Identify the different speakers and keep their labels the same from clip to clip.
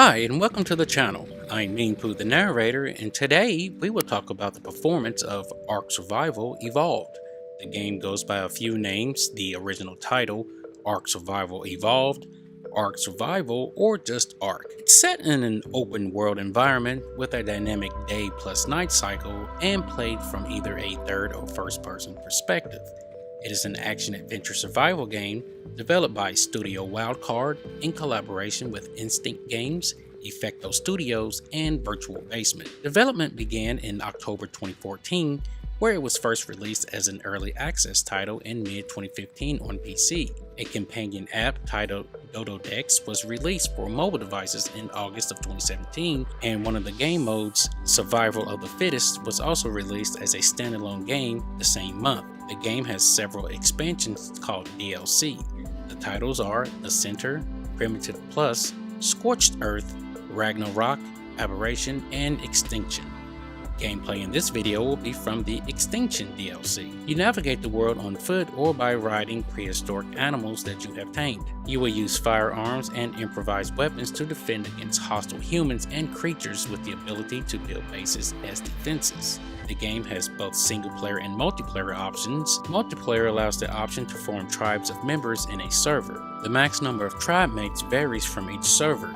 Speaker 1: Hi, and welcome to the channel. I'm Meanpoo the narrator, and today we will talk about the performance of Ark Survival Evolved. The game goes by a few names: the original title, Ark Survival Evolved, Ark Survival, or just Ark. It's set in an open world environment with a dynamic day plus night cycle and played from either a third or first person perspective. It is an action-adventure survival game developed by Studio Wildcard in collaboration with Instinct Games, Effecto Studios, and Virtual Basement. Development began in October 2014, where it was first released as an early access title in mid-2015 on PC. A companion app titled Dododex was released for mobile devices in August of 2017, and one of the game modes, Survival of the Fittest, was also released as a standalone game the same month. The game has several expansions called DLC. The titles are The Center, Primitive Plus, Scorched Earth, Ragnarok, Aberration, and Extinction. Gameplay in this video will be from the Extinction DLC. You navigate the world on foot or by riding prehistoric animals that you have tamed. You will use firearms and improvised weapons to defend against hostile humans and creatures with the ability to build bases as defenses. The game has both single-player and multiplayer options. Multiplayer allows the option to form tribes of members in a server. The max number of tribe mates varies from each server.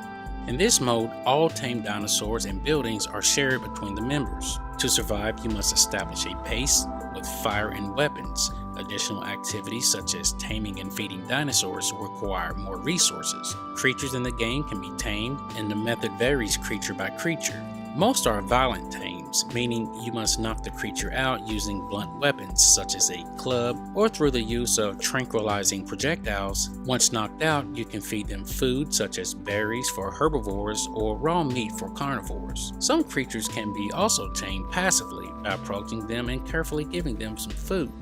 Speaker 1: In this mode, all tamed dinosaurs and buildings are shared between the members. To survive, you must establish a base with fire and weapons. Additional activities such as taming and feeding dinosaurs require more resources. Creatures in the game can be tamed, and the method varies creature by creature. Most are violent tames, meaning you must knock the creature out using blunt weapons such as a club or through the use of tranquilizing projectiles. Once knocked out, you can feed them food such as berries for herbivores or raw meat for carnivores. Some creatures can be also tamed passively by approaching them and carefully giving them some food.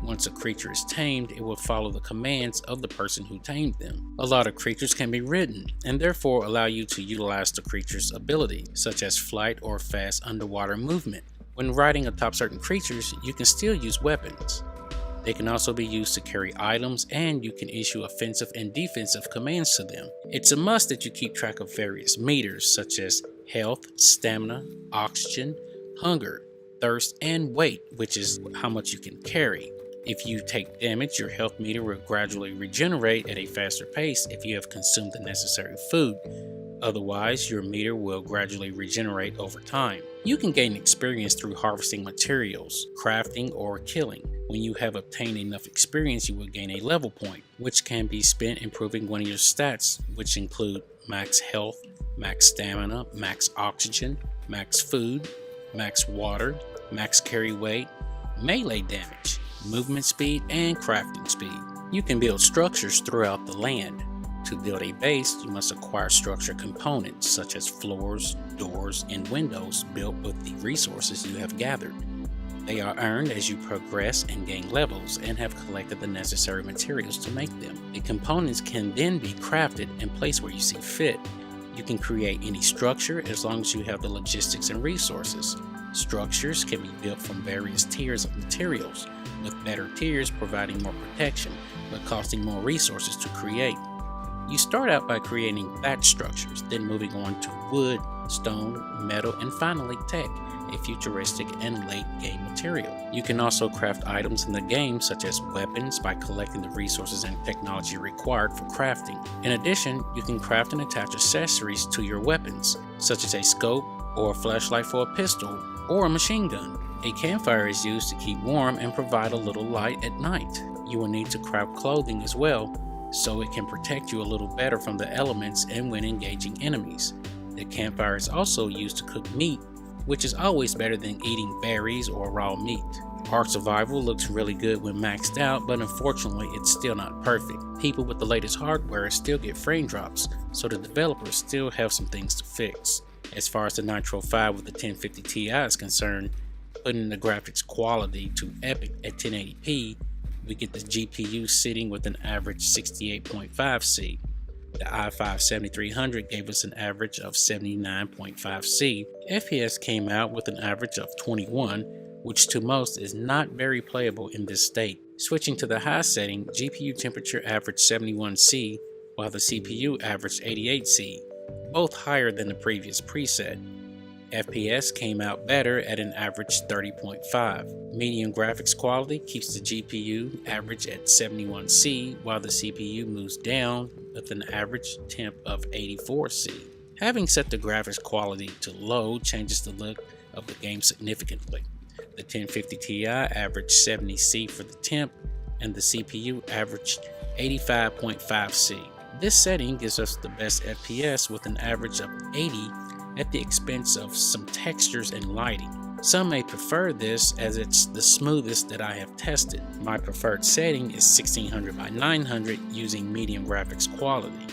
Speaker 1: Once a creature is tamed, it will follow the commands of the person who tamed them. A lot of creatures can be ridden, and therefore allow you to utilize the creature's ability, such as flight or fast underwater movement. When riding atop certain creatures, you can still use weapons. They can also be used to carry items, and you can issue offensive and defensive commands to them. It's a must that you keep track of various meters, such as health, stamina, oxygen, hunger, thirst, and weight, which is how much you can carry. If you take damage, your health meter will gradually regenerate at a faster pace if you have consumed the necessary food. Otherwise, your meter will gradually regenerate over time. You can gain experience through harvesting materials, crafting, or killing. When you have obtained enough experience, you will gain a level point, which can be spent improving one of your stats, which include max health, max stamina, max oxygen, max food, max water, max carry weight, melee damage, movement speed, and crafting speed. You can build structures throughout the land. To build a base, you must acquire structure components such as floors, doors, and windows built with the resources you have gathered. They are earned as you progress and gain levels and have collected the necessary materials to make them. The components can then be crafted and placed where you see fit. You can create any structure as long as you have the logistics and resources. Structures can be built from various tiers of materials, with better tiers providing more protection, but costing more resources to create. You start out by creating thatch structures, then moving on to wood, stone, metal, and finally tech, a futuristic and late game material. You can also craft items in the game such as weapons by collecting the resources and technology required for crafting. In addition, you can craft and attach accessories to your weapons, such as a scope or a flashlight for a pistol or a machine gun. A campfire is used to keep warm and provide a little light at night. You will need to craft clothing as well, so it can protect you a little better from the elements and when engaging enemies. The campfire is also used to cook meat, which is always better than eating berries or raw meat. Ark Survival looks really good when maxed out, but unfortunately it's still not perfect. People with the latest hardware still get frame drops, so the developers still have some things to fix. As far as the Nitro 5 with the 1050 Ti is concerned, putting the graphics quality to epic at 1080p, we get the GPU sitting with an average 68.5C. The i5-7300 gave us an average of 79.5C. FPS came out with an average of 21, which to most is not very playable in this state. Switching to the high setting, GPU temperature averaged 71C, while the CPU averaged 88C. both higher than the previous preset. FPS came out better at an average 30.5. Medium graphics quality keeps the GPU average at 71C, while the CPU moves down with an average temp of 84C. Having set the graphics quality to low changes the look of the game significantly. The 1050 Ti averaged 70C for the temp, and the CPU averaged 85.5C. This setting gives us the best FPS with an average of 80 at the expense of some textures and lighting. Some may prefer this as it's the smoothest that I have tested. My preferred setting is 1600 by 900 using medium graphics quality.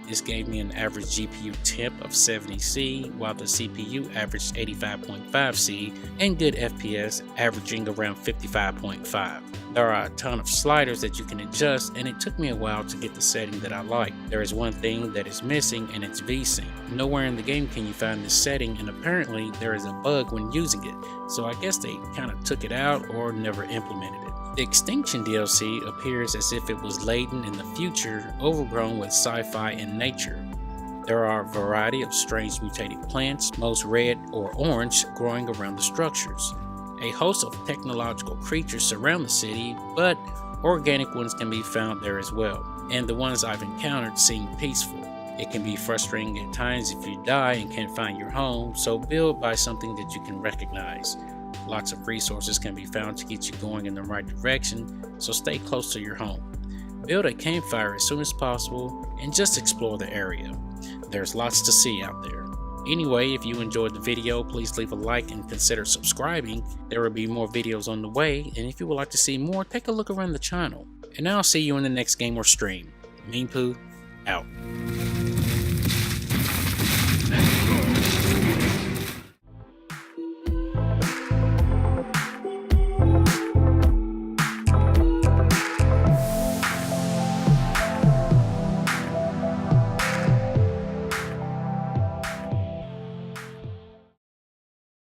Speaker 1: This gave me an average GPU temp of 70C, while the CPU averaged 85.5C, and good FPS averaging around 55.5. There are a ton of sliders that you can adjust, and it took me a while to get the setting that I like. There is one thing that is missing, and it's VSync. Nowhere in the game can you find this setting, and apparently there is a bug when using it, so I guess they kind of took it out or never implemented it. The Extinction DLC appears as if it was laden in the future, overgrown with sci-fi and nature. There are a variety of strange mutated plants, most red or orange, growing around the structures. A host of technological creatures surround the city, but organic ones can be found there as well, and the ones I've encountered seem peaceful. It can be frustrating at times if you die and can't find your home, so build by something that you can recognize. Lots of resources can be found to get you going in the right direction, so stay close to your home. Build a campfire as soon as possible and just explore the area. There's lots to see out there. Anyway, if you enjoyed the video, please leave a like and consider subscribing. There will be more videos on the way, and if you would like to see more, take a look around the channel. And I'll see you in the next game or stream. Mean Pooh, out.